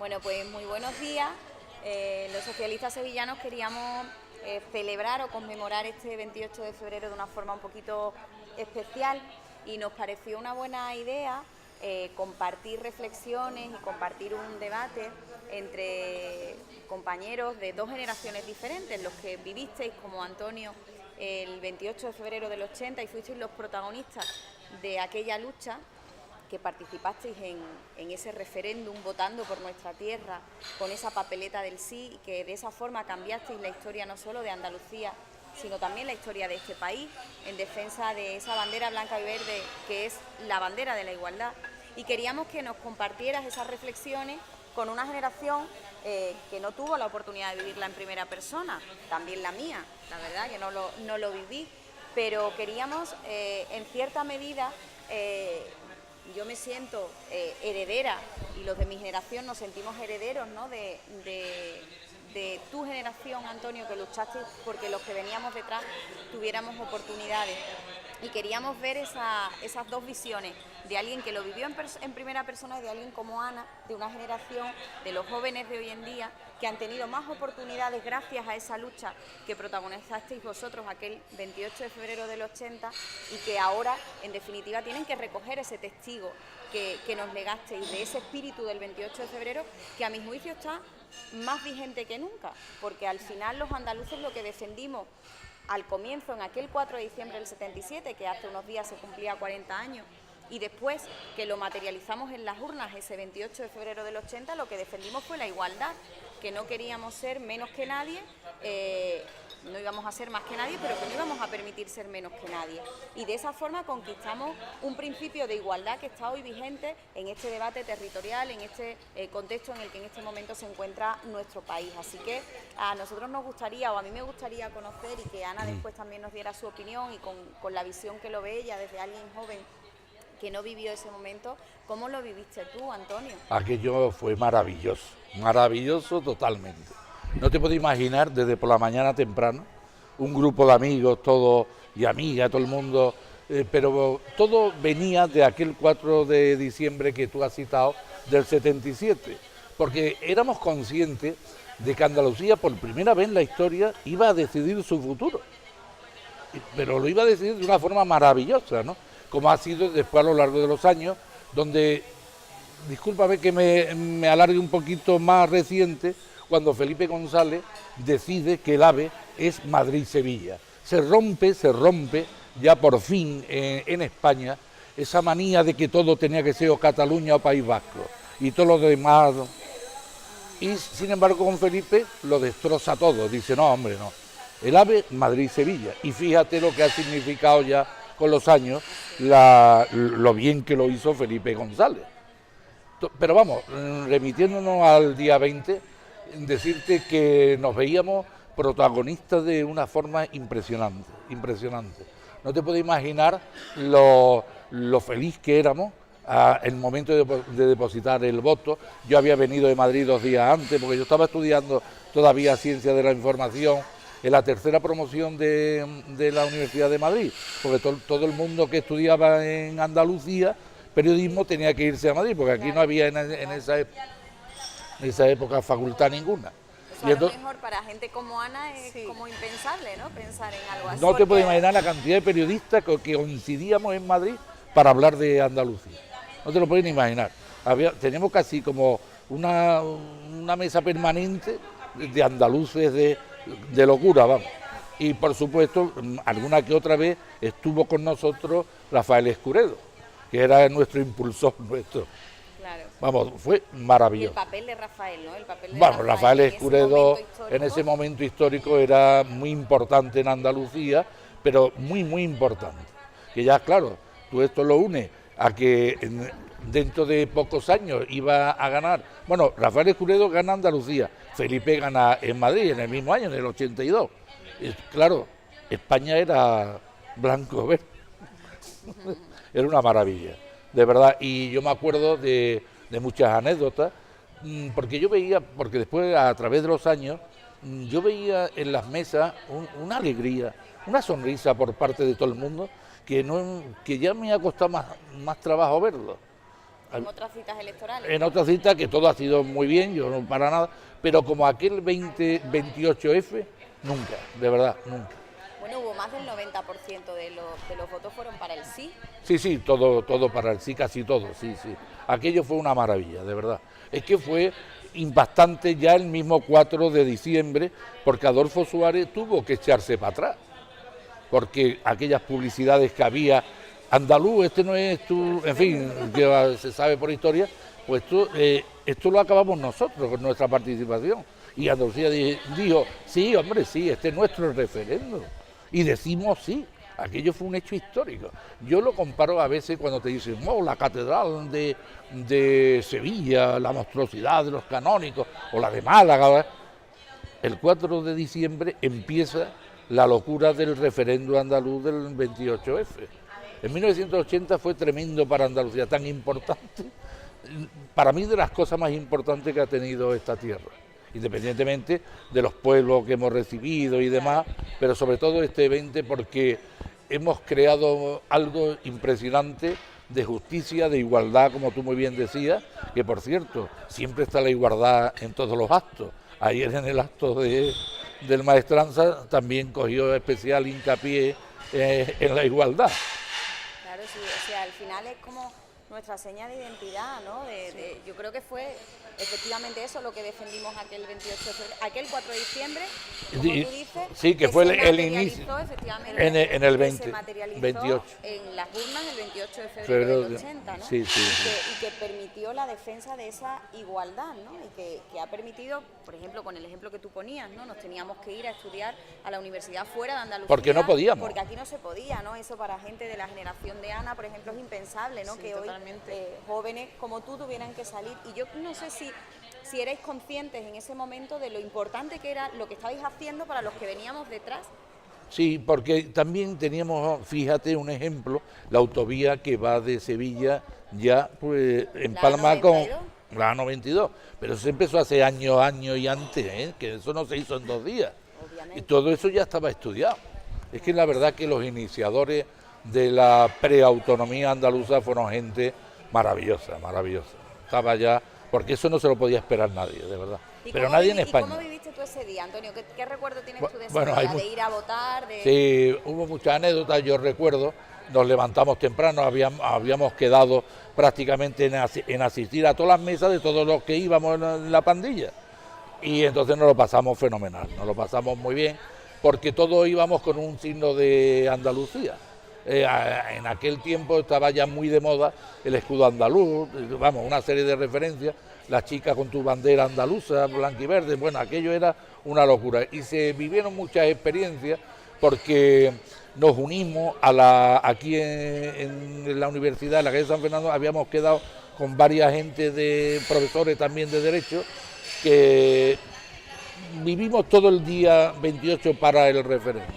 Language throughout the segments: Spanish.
Bueno, pues muy buenos días. Los socialistas sevillanos queríamos celebrar o conmemorar este 28 de febrero de una forma un poquito especial y nos pareció una buena idea compartir reflexiones y compartir un debate entre compañeros de dos generaciones diferentes, los que vivisteis como Antonio el 28 de febrero del 80 y fuisteis los protagonistas de aquella lucha, que participasteis en ese referéndum votando por nuestra tierra con esa papeleta del sí y que de esa forma cambiasteis la historia no solo de Andalucía, sino también la historia de este país en defensa de esa bandera blanca y verde que es la bandera de la igualdad. Y queríamos que nos compartieras esas reflexiones con una generación que no tuvo la oportunidad de vivirla en primera persona, también la mía, la verdad que no lo viví, pero queríamos en cierta medida... yo me siento heredera y los de mi generación nos sentimos herederos, ¿no? de tu generación, Antonio, que luchaste porque los que veníamos detrás tuviéramos oportunidades. Y queríamos ver esas dos visiones, de alguien que lo vivió en primera persona y de alguien como Ana, de una generación de los jóvenes de hoy en día que han tenido más oportunidades gracias a esa lucha que protagonizasteis vosotros aquel 28 de febrero del 80 y que ahora, en definitiva, tienen que recoger ese testigo que nos legasteis de ese espíritu del 28 de febrero que a mi juicio está más vigente que nunca, porque al final los andaluces lo que defendimos al comienzo, en aquel 4 de diciembre del 77, que hace unos días se cumplía 40 años, y después que lo materializamos en las urnas ese 28 de febrero del 80, lo que defendimos fue la igualdad, que no queríamos ser menos que nadie, no íbamos a ser más que nadie, pero que no íbamos a permitir ser menos que nadie. Y de esa forma conquistamos un principio de igualdad que está hoy vigente en este debate territorial, en este contexto en el que en este momento se encuentra nuestro país. Así que a nosotros nos gustaría, o a mí me gustaría conocer, y que Ana después también nos diera su opinión y con la visión que lo ve ella desde alguien joven que no vivió ese momento, ¿cómo lo viviste tú, Antonio? Aquello fue maravilloso, maravilloso totalmente. No te puedo imaginar desde por la mañana temprano, un grupo de amigos, todos y amigas, todo el mundo, pero todo venía de aquel 4 de diciembre que tú has citado, del 77, porque éramos conscientes de que Andalucía por primera vez en la historia iba a decidir su futuro, pero lo iba a decidir de una forma maravillosa, ¿no? Como ha sido después a lo largo de los años, donde, discúlpame que me alargue un poquito más reciente, cuando Felipe González decide que el AVE es Madrid-Sevilla. Se rompe ya por fin en España esa manía de que todo tenía que ser o Cataluña o País Vasco y todo lo demás. Y sin embargo con Felipe lo destroza todo, dice no hombre no, el AVE Madrid-Sevilla. Y fíjate lo que ha significado ya con los años lo bien que lo hizo Felipe González. Pero vamos, remitiéndonos al día 20, decirte que nos veíamos protagonistas de una forma impresionante. No te puedo imaginar lo feliz que éramos en el momento de depositar el voto. Yo había venido de Madrid 2 días antes, porque yo estaba estudiando todavía Ciencia de la Información en la tercera promoción de la Universidad de Madrid, porque todo el mundo que estudiaba en Andalucía periodismo tenía que irse a Madrid, porque aquí no había en esa época facultad ninguna. Eso a lo mejor para gente como Ana es como impensable, ¿no? Pensar en algo así. No te puedes imaginar la cantidad de periodistas que coincidíamos en Madrid para hablar de Andalucía. No te lo puedes ni imaginar. Teníamos casi como una mesa permanente de andaluces de locura, vamos. Y por supuesto, alguna que otra vez estuvo con nosotros Rafael Escuredo, que era nuestro impulsor nuestro. Claro. Vamos, fue maravilloso. Y el papel de Rafael, ¿no? El papel de Rafael Escuredo en ese momento histórico era muy importante en Andalucía, pero muy, muy importante. Que ya, claro, tú esto lo unes a que dentro de pocos años iba a ganar. Bueno, Rafael Escuredo gana Andalucía, Felipe gana en Madrid en el mismo año, en el 82. Claro, España era blanco-verde. Era una maravilla, de verdad. Y yo me acuerdo de muchas anécdotas, porque yo veía, porque después a través de los años, yo veía en las mesas una alegría, una sonrisa por parte de todo el mundo, que ya me ha costado más trabajo verlo. En otras citas electorales. En otras citas que todo ha sido muy bien, yo no para nada, pero como aquel 28F, nunca, de verdad, nunca. Bueno, hubo más del 90% de los votos fueron para el sí. Sí, todo para el sí, casi todo, sí. Aquello fue una maravilla, de verdad. Es que fue impactante ya el mismo 4 de diciembre, porque Adolfo Suárez tuvo que echarse para atrás, porque aquellas publicidades que había, andaluz, este no es tu, en fin, que se sabe por historia, pues esto lo acabamos nosotros con nuestra participación. Y Andalucía dijo, sí, hombre, sí, este es nuestro referéndum. Y decimos sí, aquello fue un hecho histórico. Yo lo comparo a veces cuando te dicen, oh, la catedral de Sevilla, la monstruosidad de los canónicos, o la de Málaga. El 4 de diciembre empieza la locura del referéndum andaluz del 28F. En 1980 fue tremendo para Andalucía, tan importante, para mí de las cosas más importantes que ha tenido esta tierra, independientemente de los pueblos que hemos recibido y demás, pero sobre todo este evento porque hemos creado algo impresionante de justicia, de igualdad, como tú muy bien decías, que por cierto, siempre está la igualdad en todos los actos. Ayer en el acto del Maestranza también cogió especial hincapié en la igualdad. Claro, sí, o sea, al final es como nuestra seña de identidad, ¿no? Yo creo que fue efectivamente eso lo que defendimos aquel 28 de febrero, aquel 4 de diciembre, como tú dices, sí, que fue el inicio efectivamente, en el 20, se materializó 28. En las urnas el 28 de febrero del 80, ¿no? Sí. Y que permitió la defensa de esa igualdad, ¿no? Y que ha permitido, por ejemplo, con el ejemplo que tú ponías, ¿no? Nos teníamos que ir a estudiar a la universidad fuera de Andalucía. Porque no podíamos. Porque aquí no se podía, ¿no? Eso para gente de la generación de Ana, por ejemplo, es impensable, ¿no? Sí, que totalmente. hoy jóvenes como tú tuvieran que salir. Y yo no sé si erais conscientes en ese momento de lo importante que era lo que estabais haciendo para los que veníamos detrás. Sí, porque también teníamos, fíjate, un ejemplo, la autovía que va de Sevilla ya pues empalma con la A92, pero eso empezó hace años y antes, que eso no se hizo en 2 días. Obviamente. Y todo eso ya estaba estudiado. Es que la verdad que los iniciadores de la preautonomía andaluza fueron gente maravillosa. Estaba ya, porque eso no se lo podía esperar nadie, de verdad. Pero nadie en España. ¿Y cómo viviste tú ese día, Antonio? ¿Qué recuerdo tienes tú de ese Bueno, día? ¿De ir a votar? Sí, hubo muchas anécdotas, yo recuerdo, nos levantamos temprano, habíamos quedado prácticamente en asistir a todas las mesas de todos los que íbamos en la pandilla. Y entonces nos lo pasamos fenomenal, nos lo pasamos muy bien, porque todos íbamos con un signo de Andalucía. En aquel tiempo estaba ya muy de moda el escudo andaluz, vamos, una serie de referencias, la chica con tu bandera andaluza, blanca y verde, bueno, aquello era una locura. Y se vivieron muchas experiencias porque nos unimos aquí en la universidad, en la calle de San Fernando, habíamos quedado con varias gente de profesores también de Derecho, que vivimos todo el día 28 para el referéndum.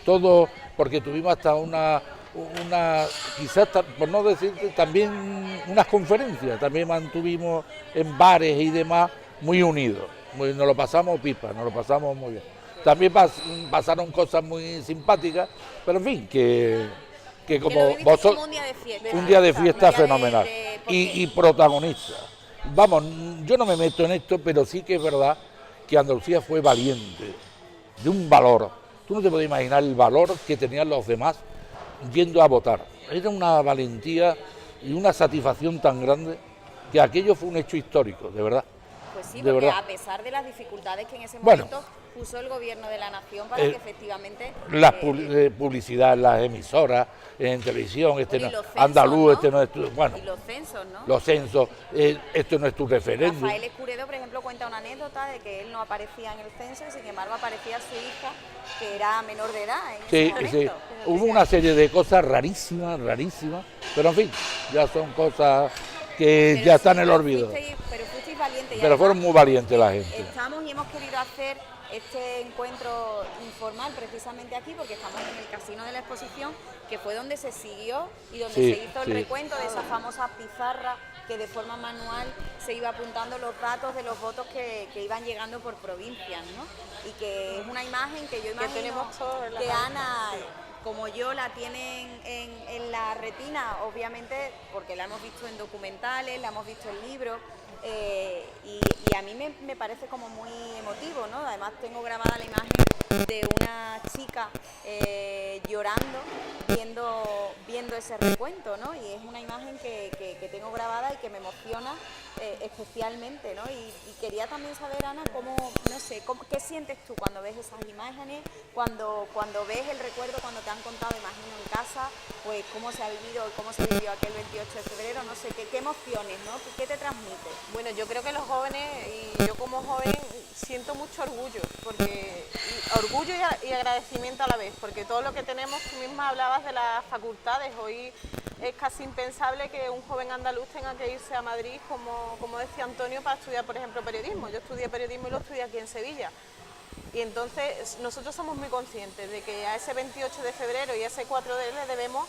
Todo, porque tuvimos hasta una quizás, por no decirte, también unas conferencias, también mantuvimos en bares y demás, muy unidos. Nos lo pasamos pipa, nos lo pasamos muy bien. También pasaron cosas muy simpáticas, pero en fin, que como vosotros, un día de fiesta fenomenal y protagonista. Vamos, yo no me meto en esto, pero sí que es verdad que Andalucía fue valiente, de un valor. Tú no te puedes imaginar el valor que tenían los demás yendo a votar. Era una valentía y una satisfacción tan grande que aquello fue un hecho histórico, de verdad. Pues sí, de porque verdad. a pesar de las dificultades que en ese momento puso el gobierno de la nación para que efectivamente... La publicidad en las emisoras, en televisión, censos, andaluz, ¿no? No es tu... Bueno, y los censos, ¿no? Los censos, esto no es tu referéndum. Rafael Escuredo, por ejemplo, cuenta una anécdota de que él no aparecía en el censo y sin embargo aparecía su hija, que era menor de edad en ese momento. Sí. Hubo una serie de cosas rarísimas, pero en fin, ya son cosas que ya están en el olvido. Pero fuisteis valientes. Pero fueron muy valientes la gente. Estamos y hemos querido hacer este encuentro informal precisamente aquí porque estamos en el Casino de la Exposición, que fue donde se siguió y donde se hizo el recuento de esa famosa pizarra que de forma manual se iba apuntando los datos de los votos que iban llegando por provincias, ¿no? Y que es una imagen que yo imagino que Ana como yo la tienen en la retina, obviamente, porque la hemos visto en documentales, la hemos visto en libros, y a mí me parece como muy emotivo, ¿no? Además tengo grabada la imagen de una chica llorando, viendo ese recuento, ¿no? Y es una imagen que tengo grabada y que me emociona especialmente, ¿no? Y quería también saber, Ana, ¿qué sientes tú cuando ves esas imágenes, cuando ves el recuerdo, cuando te han contado, imagino, en casa, pues cómo se ha vivido, cómo se vivió aquel 28 de febrero, no sé, qué emociones, ¿no? ¿Qué te transmite? Bueno, yo creo que los jóvenes, y yo como joven, siento mucho orgullo, orgullo y agradecimiento a la vez, porque todo lo que tenemos, tú misma hablabas de las facultades, hoy es casi impensable que un joven andaluz tenga que irse a Madrid, como decía Antonio, para estudiar, por ejemplo, periodismo. Yo estudié periodismo y lo estudié aquí en Sevilla. Y entonces nosotros somos muy conscientes de que a ese 28 de febrero y a ese 4D le debemos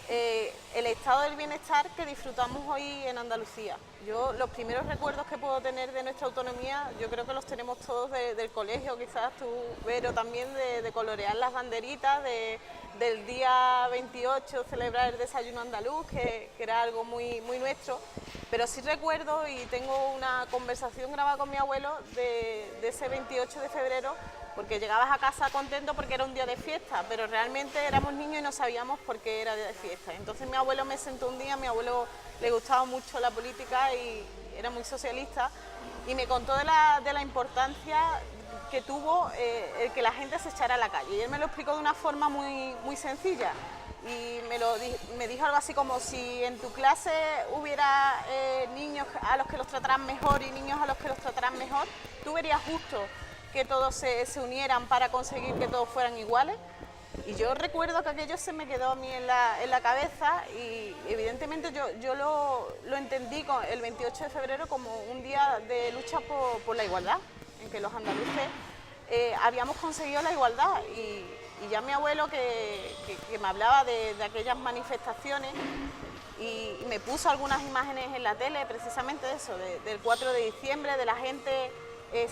el estado del bienestar que disfrutamos hoy en Andalucía. Yo los primeros recuerdos que puedo tener de nuestra autonomía, yo creo que los tenemos todos del colegio, quizás tú, Vero, también de colorear las banderitas, del día 28 celebrar el desayuno andaluz, que era algo muy nuestro. Pero sí recuerdo, y tengo una conversación grabada con mi abuelo de ese 28 de febrero, porque llegabas a casa contento porque era un día de fiesta, pero realmente éramos niños y no sabíamos por qué era día de fiesta. Entonces mi abuelo me sentó un día, a mi abuelo le gustaba mucho la política y era muy socialista, y me contó de la importancia que tuvo el que la gente se echara a la calle. Y él me lo explicó de una forma muy sencilla. Y me dijo algo así como: si en tu clase hubiera niños a los que los trataran mejor y niños a los que los trataran mejor, tú verías justo que todos se unieran para conseguir que todos fueran iguales. Y yo recuerdo que aquello se me quedó a mí en la cabeza, y evidentemente yo lo entendí el 28 de febrero como un día de lucha por la igualdad, en que los andaluces habíamos conseguido la igualdad. Y ya mi abuelo que me hablaba de aquellas manifestaciones y me puso algunas imágenes en la tele precisamente de eso, del 4 de diciembre, de la gente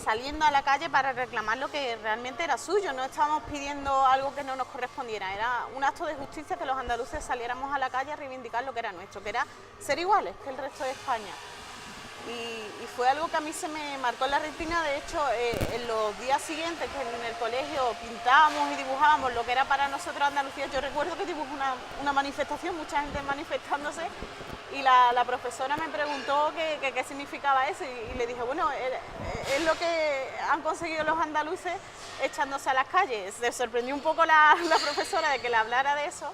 saliendo a la calle para reclamar lo que realmente era suyo. No estábamos pidiendo algo que no nos correspondiera, era un acto de justicia que los andaluces saliéramos a la calle a reivindicar lo que era nuestro, que era ser iguales que el resto de España. Y fue algo que a mí se me marcó en la retina. De hecho, en los días siguientes que en el colegio pintábamos y dibujábamos lo que era para nosotros Andalucía, yo recuerdo que dibujé una manifestación, mucha gente manifestándose, y la profesora me preguntó qué significaba eso, y le dije, bueno, es lo que han conseguido los andaluces echándose a las calles. Se sorprendió un poco la profesora de que le hablara de eso,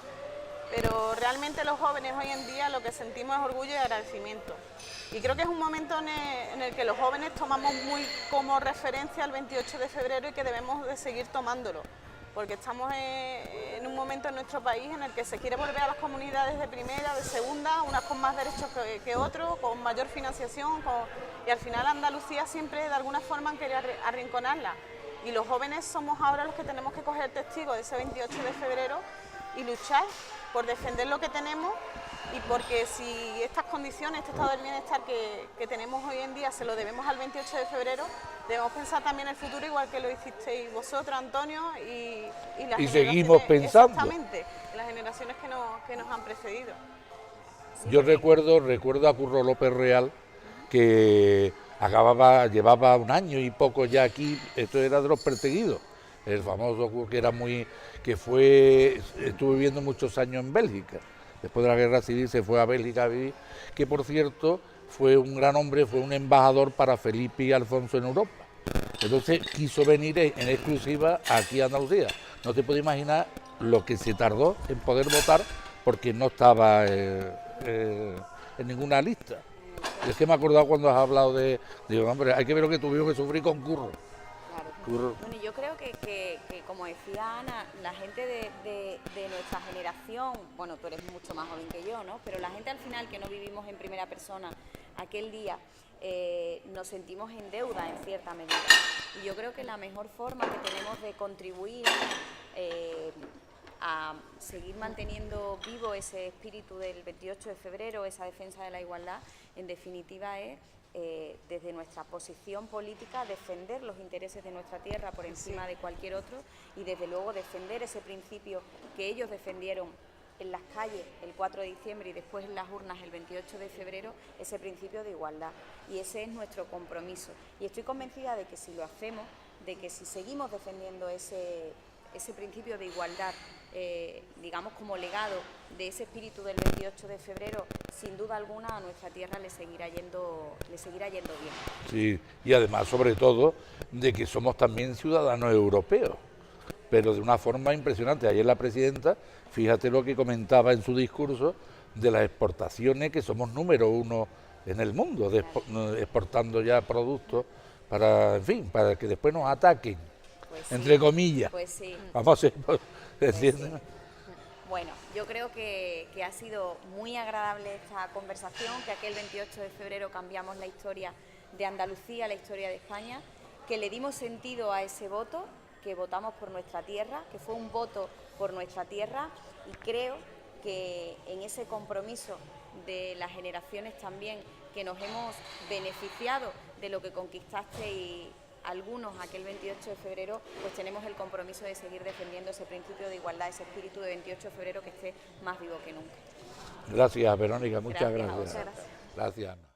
pero realmente los jóvenes hoy en día lo que sentimos es orgullo y agradecimiento. Y creo que es un momento en el que los jóvenes tomamos muy como referencia el 28 de febrero y que debemos de seguir tomándolo, porque estamos en un momento en nuestro país en el que se quiere volver a las comunidades de primera, de segunda, unas con más derechos que otros, con mayor financiación, y al final Andalucía siempre de alguna forma han querido arrinconarla. Y los jóvenes somos ahora los que tenemos que coger testigo de ese 28 de febrero y luchar por defender lo que tenemos, y porque si estas condiciones, este estado del bienestar que tenemos hoy en día se lo debemos al 28 de febrero, debemos pensar también el futuro, igual que lo hicisteis vosotros, Antonio, y las y seguimos pensando. Exactamente, las generaciones que nos han precedido. Yo recuerdo a Curro López Real, que llevaba un año y poco ya aquí. Esto era de los perseguidos, el famoso que estuvo viviendo muchos años en Bélgica. Después de la Guerra Civil se fue a Bélgica a vivir, que por cierto fue un gran hombre, fue un embajador para Felipe y Alfonso en Europa. Entonces quiso venir en exclusiva aquí a Andalucía. No te puedes imaginar lo que se tardó en poder votar, porque no estaba en ninguna lista. Es que me he acordado cuando has hablado digo, hombre, hay que ver lo que tuvimos que sufrir con Curro. Bueno, yo creo que como decía Ana, la gente de nuestra generación, bueno, tú eres mucho más joven que yo, ¿no? Pero la gente al final que no vivimos en primera persona aquel día, nos sentimos en deuda en cierta medida. Y yo creo que la mejor forma que tenemos de contribuir a seguir manteniendo vivo ese espíritu del 28 de febrero, esa defensa de la igualdad, en definitiva es, desde nuestra posición política, defender los intereses de nuestra tierra por encima de cualquier otro y desde luego defender ese principio que ellos defendieron en las calles el 4 de diciembre y después en las urnas el 28 de febrero, ese principio de igualdad. Y ese es nuestro compromiso. Y estoy convencida de que si lo hacemos, de que si seguimos defendiendo ese principio de igualdad, digamos como legado de ese espíritu del 28 de febrero, sin duda alguna a nuestra tierra le seguirá yendo bien. Sí, y además, sobre todo, de que somos también ciudadanos europeos, pero de una forma impresionante. Ayer la presidenta, fíjate lo que comentaba en su discurso de las exportaciones, que somos número 1 en el mundo, exportando ya productos para, en fin, para que después nos ataquen, Pues sí, entre comillas. Pues sí. Vamos a ¿entiendes? Pues sí. Bueno, yo creo que ha sido muy agradable esta conversación, que aquel 28 de febrero cambiamos la historia de Andalucía, la historia de España, que le dimos sentido a ese voto, que votamos por nuestra tierra, que fue un voto por nuestra tierra, y creo que en ese compromiso de las generaciones también que nos hemos beneficiado de lo que conquistasteis algunos aquel 28 de febrero, pues tenemos el compromiso de seguir defendiendo ese principio de igualdad, ese espíritu de 28 de febrero que esté más vivo que nunca. Gracias, Verónica, muchas Gracias a gracias. vosotros. Gracias, Ana.